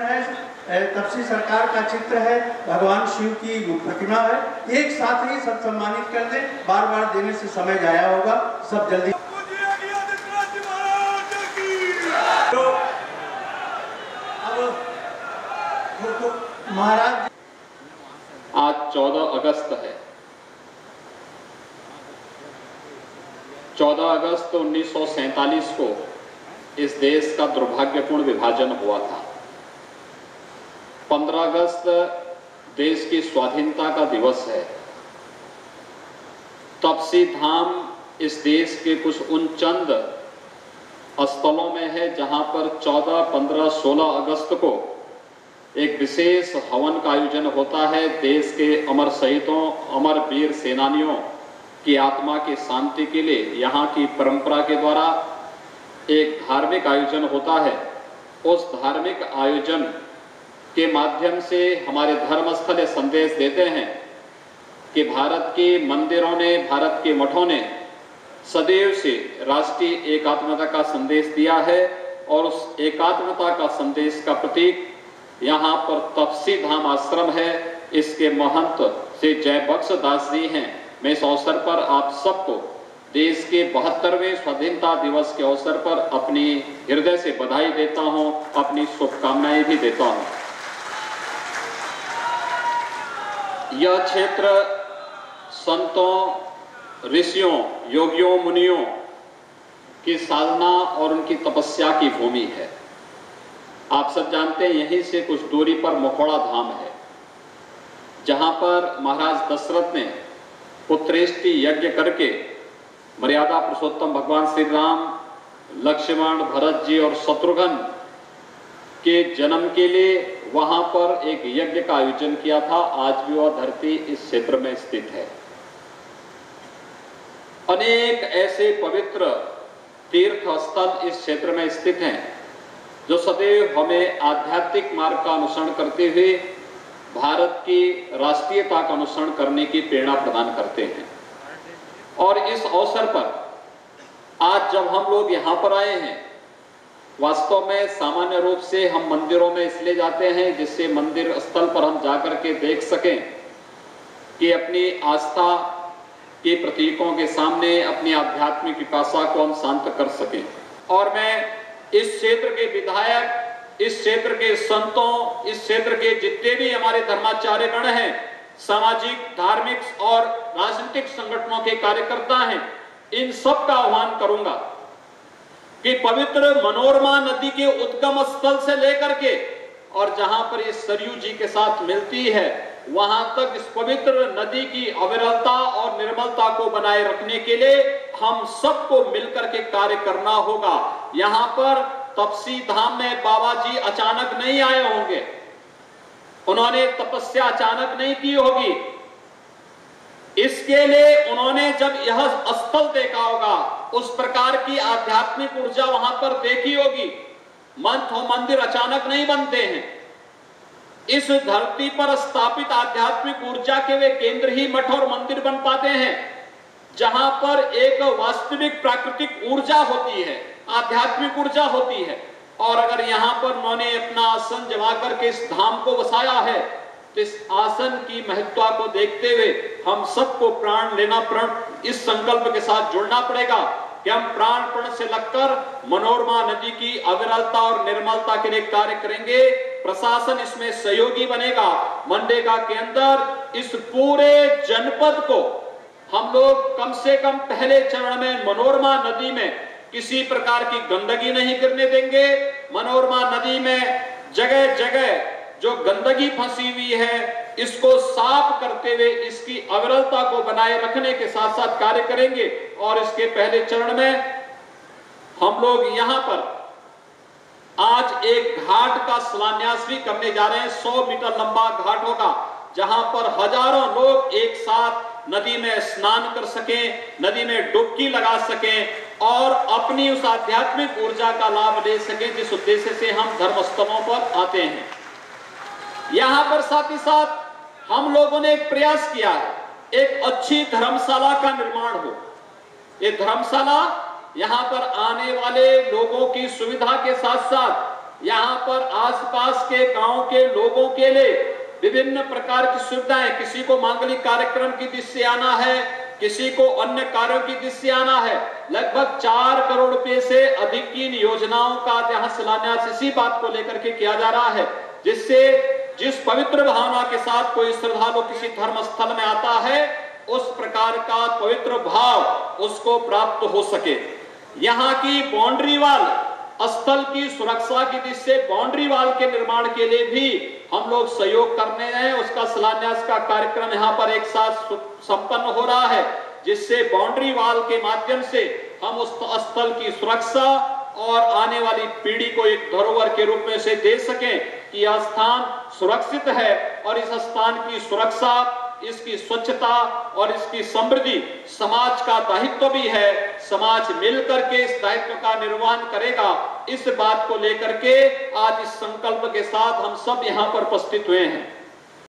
है, तपसी सरकार का चित्र है, भगवान शिव की प्रतिमा है। एक साथ ही सब सम्मानित कर दें, बार बार देने से समय जाया होगा। सब जल्दी तो महाराज। आज 14 अगस्त है। 14 अगस्त 1947 को इस देश का दुर्भाग्यपूर्ण विभाजन हुआ था। 15 अगस्त देश की स्वाधीनता का दिवस है। तपसी धाम इस देश के कुछ उन चंद स्थलों में है जहां पर 14, 15, 16 अगस्त को एक विशेष हवन का आयोजन होता है। देश के अमर शहीदों, अमर वीर सेनानियों की आत्मा की शांति के लिए यहाँ की परंपरा के द्वारा एक धार्मिक आयोजन होता है। उस धार्मिक आयोजन के माध्यम से हमारे धर्मस्थल ये संदेश देते हैं कि भारत के मंदिरों ने, भारत के मठों ने सदैव से राष्ट्रीय एकात्मता का संदेश दिया है और उस एकात्मता का संदेश का प्रतीक यहाँ पर तपसी धाम आश्रम है। इसके महंत से जय बख्श दास जी हैं। मैं इस अवसर पर आप सबको देश के 72वें स्वाधीनता दिवस के अवसर पर अपनी हृदय से बधाई देता हूं, अपनी शुभकामनाएं भी देता हूं। यह क्षेत्र संतों, ऋषियों, योगियों, मुनियों की साधना और उनकी तपस्या की भूमि है। आप सब जानते हैं यहीं से कुछ दूरी पर मखौड़ा धाम है, जहां पर महाराज दशरथ ने पुत्रेष्टि यज्ञ करके मर्यादा पुरुषोत्तम भगवान श्री राम, लक्ष्मण, भरत जी और शत्रुघ्न के जन्म के लिए वहां पर एक यज्ञ का आयोजन किया था। आज भी वह धरती इस क्षेत्र में स्थित है। अनेक ऐसे पवित्र तीर्थ स्थल इस क्षेत्र में स्थित हैं जो सदैव हमें आध्यात्मिक मार्ग का अनुसरण करते हुए भारत की राष्ट्रीयता का अनुसरण करने की प्रेरणा प्रदान करते हैं। और इस अवसर पर आज जब हम लोग यहाँ पर आए हैं, वास्तव में सामान्य रूप से हम मंदिरों में इसलिए जाते हैं जिससे मंदिर स्थल पर हम जाकर के देख सकें कि अपनी आस्था के प्रतीकों के सामने अपनी आध्यात्मिक पिपासा को हम शांत कर सकें। और मैं इस क्षेत्र के विधायक, इस क्षेत्र के संतों, इस क्षेत्र के जितने भी हमारे धर्माचार्य गण हैं, सामाजिक, धार्मिक और राजनीतिक संगठनों के कार्यकर्ता हैं, इन सब का आह्वान करूंगा कि पवित्र मनोरमा नदी के उद्गम स्थल से लेकर के और जहां पर ये सरयू जी के साथ मिलती है वहां तक इस पवित्र नदी की अविरलता और निर्मलता को बनाए रखने के लिए हम सबको मिलकर के कार्य करना होगा। यहाँ पर तपसी धाम में बाबा जी अचानक नहीं आए होंगे, उन्होंने तपस्या अचानक नहीं की होगी। इसके लिए उन्होंने जब यह स्थल देखा होगा, उस प्रकार की आध्यात्मिक ऊर्जा वहां पर देखी होगी। मंदिर अचानक नहीं बनते हैं। इस धरती पर स्थापित आध्यात्मिक ऊर्जा के वे केंद्र ही मठ और मंदिर बन पाते हैं, जहां पर एक वास्तविक प्राकृतिक ऊर्जा होती है, आध्यात्मिक ऊर्जा होती है। और अगर यहाँ पर उन्होंने अपना आसन जमा करके इस धाम को बसाया है, तो इस आसन की महत्ता को देखते हुए हम सबको प्राण लेना, प्रण इस संकल्प के साथ जुड़ना पड़ेगा कि हम प्राणपण से लगकर मनोरमा नदी की अविरलता और निर्मलता के लिए कार्य करेंगे। प्रशासन इसमें सहयोगी बनेगा। मनरेगा के अंदर इस पूरे जनपद को हम लोग कम से कम पहले चरण में मनोरमा नदी में किसी प्रकार की गंदगी नहीं गिरने देंगे। मनोरमा नदी में जगह जगह जो गंदगी फंसी हुई है, इसको साफ करते हुए इसकी अविरलता को बनाए रखने के साथ साथ कार्य करेंगे। और इसके पहले चरण में हम लोग यहाँ पर आज एक घाट का शिलान्यास भी करने जा रहे हैं। 100 मीटर लंबा घाट होगा, जहां पर हजारों लोग एक साथ नदी में स्नान कर सकें, नदी में डुबकी लगा सकें और अपनी उस आध्यात्मिक ऊर्जा का लाभ ले सकें जिस उद्देश्य से हम धर्मस्थलों पर आते हैं। यहाँ पर साथ ही साथ हम लोगों ने एक प्रयास किया है, एक अच्छी धर्मशाला का निर्माण हो। ये धर्मशाला यहाँ पर आने वाले लोगों की सुविधा के साथ साथ यहाँ पर आसपास के गांव के लोगों के लिए विभिन्न प्रकार की सुविधाएं, किसी को मांगलिक कार्यक्रम की दृष्टि आना है, किसी को अन्य कार्यों की दृष्टि आना है, लगभग 4 करोड़ रुपए से अधिक की इन योजनाओं का यहाँ शिलान्यास इसी बात को लेकर के किया जा रहा है, जिससे जिस पवित्र भावना के साथ कोई श्रद्धालु किसी धर्म स्थल में आता है उस प्रकार का पवित्र भाव उसको प्राप्त हो सके। यहाँ की बाउंड्री वाल, स्थल की सुरक्षा की दृष्टि से बाउंड्री वाल के निर्माण के लिए भी हम लोग सहयोग करने हैं। उसका शिलान्यास का कार्यक्रम यहाँ पर एक साथ संपन्न हो रहा है, जिससे बाउंड्री वाल के माध्यम से हम उस स्थल की सुरक्षा और आने वाली पीढ़ी को एक धरोहर के रूप में से दे सकें कि यह स्थान सुरक्षित है और इस स्थान की सुरक्षा, इसकी स्वच्छता और इसकी समृद्धि समाज का दायित्व भी है। समाज मिलकर के इस दायित्व का निर्वहन करेगा, इस बात को लेकर के आज इस संकल्प के साथ हम सब यहाँ पर उपस्थित हुए हैं।